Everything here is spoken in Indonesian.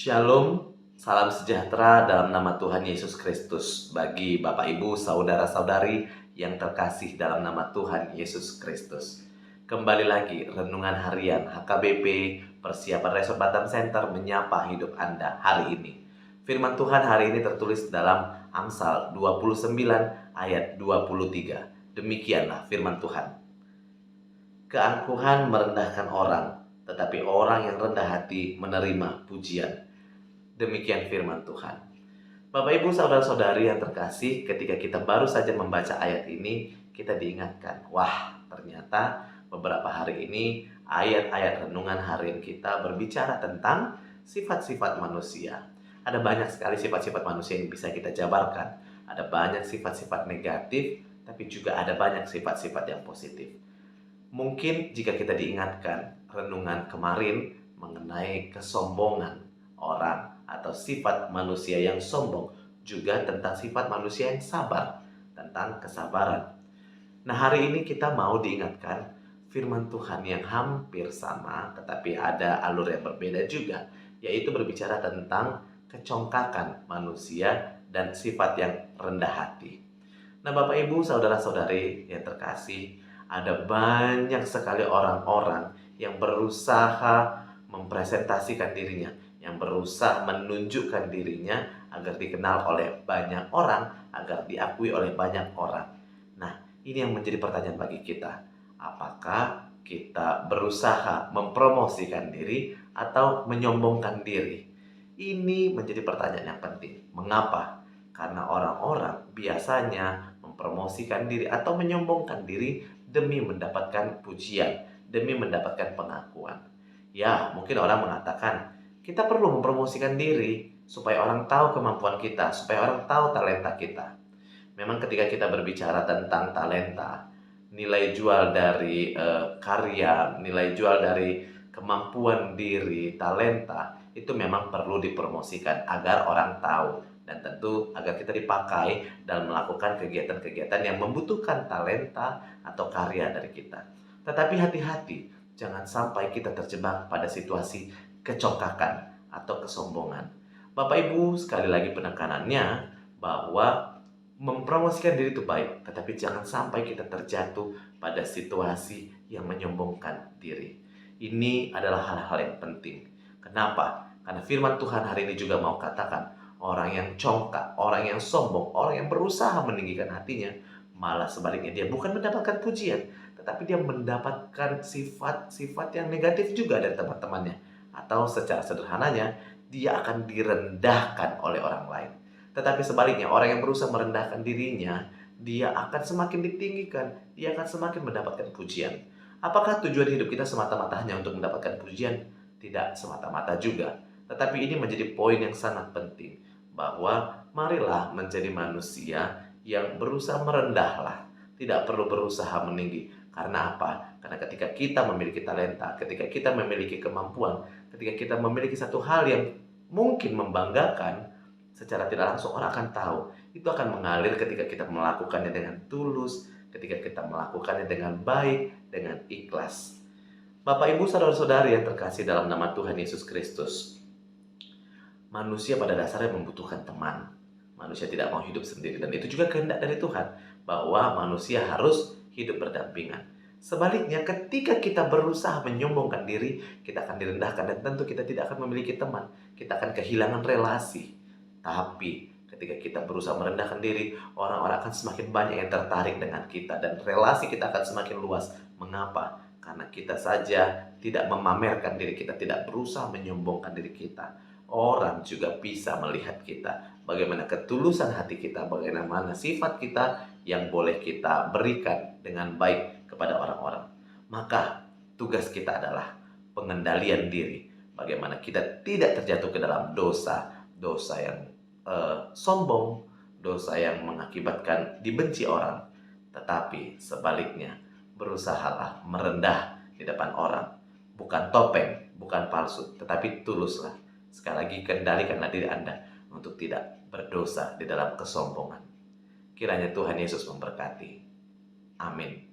Shalom, salam sejahtera dalam nama Tuhan Yesus Kristus bagi Bapak Ibu, saudara-saudari yang terkasih dalam nama Tuhan Yesus Kristus. Kembali lagi renungan harian HKBP Persiapan Resort Batam Center menyapa hidup Anda hari ini. Firman Tuhan hari ini tertulis dalam Amsal 29 ayat 23. Demikianlah firman Tuhan. Keangkuhan merendahkan orang, tetapi orang yang rendah hati menerima pujian. Demikian firman Tuhan. Bapak Ibu saudara-saudari yang terkasih, ketika kita baru saja membaca ayat ini, kita diingatkan, wah ternyata beberapa hari ini ayat-ayat renungan harian kita berbicara tentang sifat-sifat manusia. Ada banyak sekali sifat-sifat manusia yang bisa kita jabarkan. Ada banyak sifat-sifat negatif, tapi juga ada banyak sifat-sifat yang positif. Mungkin jika kita diingatkan renungan kemarin mengenai kesombongan orang atau sifat manusia yang sombong, juga tentang sifat manusia yang sabar, tentang kesabaran. Nah, hari ini kita mau diingatkan firman Tuhan yang hampir sama, tetapi ada alur yang berbeda juga, yaitu berbicara tentang kecongkakan manusia dan sifat yang rendah hati. Nah, Bapak Ibu saudara-saudari yang terkasih, ada banyak sekali orang-orang yang berusaha mempresentasikan dirinya, yang berusaha menunjukkan dirinya agar dikenal oleh banyak orang, agar diakui oleh banyak orang. Nah, ini yang menjadi pertanyaan bagi kita. Apakah kita berusaha mempromosikan diri atau menyombongkan diri? Ini menjadi pertanyaan yang penting. Mengapa? Karena orang-orang biasanya mempromosikan diri atau menyombongkan diri demi mendapatkan pujian, demi mendapatkan pengakuan. Ya, mungkin orang mengatakan, kita perlu mempromosikan diri supaya orang tahu kemampuan kita, supaya orang tahu talenta kita. Memang ketika kita berbicara tentang talenta, nilai jual dari karya, nilai jual dari kemampuan diri, talenta, itu memang perlu dipromosikan agar orang tahu. Dan tentu agar kita dipakai dalam melakukan kegiatan-kegiatan yang membutuhkan talenta atau karya dari kita. Tetapi hati-hati, jangan sampai kita terjebak pada situasi kecongkakan atau kesombongan. Bapak Ibu, sekali lagi penekanannya bahwa mempromosikan diri itu baik, tetapi jangan sampai kita terjatuh pada situasi yang menyombongkan diri. Ini adalah hal-hal yang penting. Kenapa? Karena firman Tuhan hari ini juga mau katakan, orang yang congkak, orang yang sombong, orang yang berusaha meninggikan hatinya, malah sebaliknya dia bukan mendapatkan pujian, tetapi dia mendapatkan sifat-sifat yang negatif juga dari teman-temannya. Atau secara sederhananya, dia akan direndahkan oleh orang lain. Tetapi sebaliknya, orang yang berusaha merendahkan dirinya, dia akan semakin ditinggikan, dia akan semakin mendapatkan pujian. Apakah tujuan hidup kita semata-mata hanya untuk mendapatkan pujian? Tidak semata-mata juga. Tetapi ini menjadi poin yang sangat penting, bahwa marilah menjadi manusia yang berusaha merendahlah, tidak perlu berusaha meninggi. Karena apa? Karena ketika kita memiliki talenta, ketika kita memiliki kemampuan, ketika kita memiliki satu hal yang mungkin membanggakan, secara tidak langsung orang akan tahu. Itu akan mengalir ketika kita melakukannya dengan tulus, ketika kita melakukannya dengan baik, dengan ikhlas. Bapak Ibu saudara-saudari yang terkasih dalam nama Tuhan Yesus Kristus, manusia pada dasarnya membutuhkan teman. Manusia tidak mau hidup sendiri, dan itu juga kehendak dari Tuhan, bahwa manusia harus hidup berdampingan. Sebaliknya, ketika kita berusaha menyombongkan diri, kita akan direndahkan dan tentu kita tidak akan memiliki teman. Kita akan kehilangan relasi. Tapi ketika kita berusaha merendahkan diri, orang-orang akan semakin banyak yang tertarik dengan kita dan relasi kita akan semakin luas. Mengapa? Karena kita saja tidak memamerkan diri kita, tidak berusaha menyombongkan diri kita. Orang juga bisa melihat kita, bagaimana ketulusan hati kita, bagaimana sifat kita yang boleh kita berikan dengan baik kepada orang-orang. Maka tugas kita adalah pengendalian diri, bagaimana kita tidak terjatuh ke dalam dosa yang sombong, dosa yang mengakibatkan dibenci orang, tetapi sebaliknya berusahalah merendah di depan orang, bukan topeng, bukan palsu, tetapi tuluslah. Sekali lagi, kendalikanlah diri Anda untuk tidak berdosa di dalam kesombongan. Kiranya Tuhan Yesus memberkati. Amin.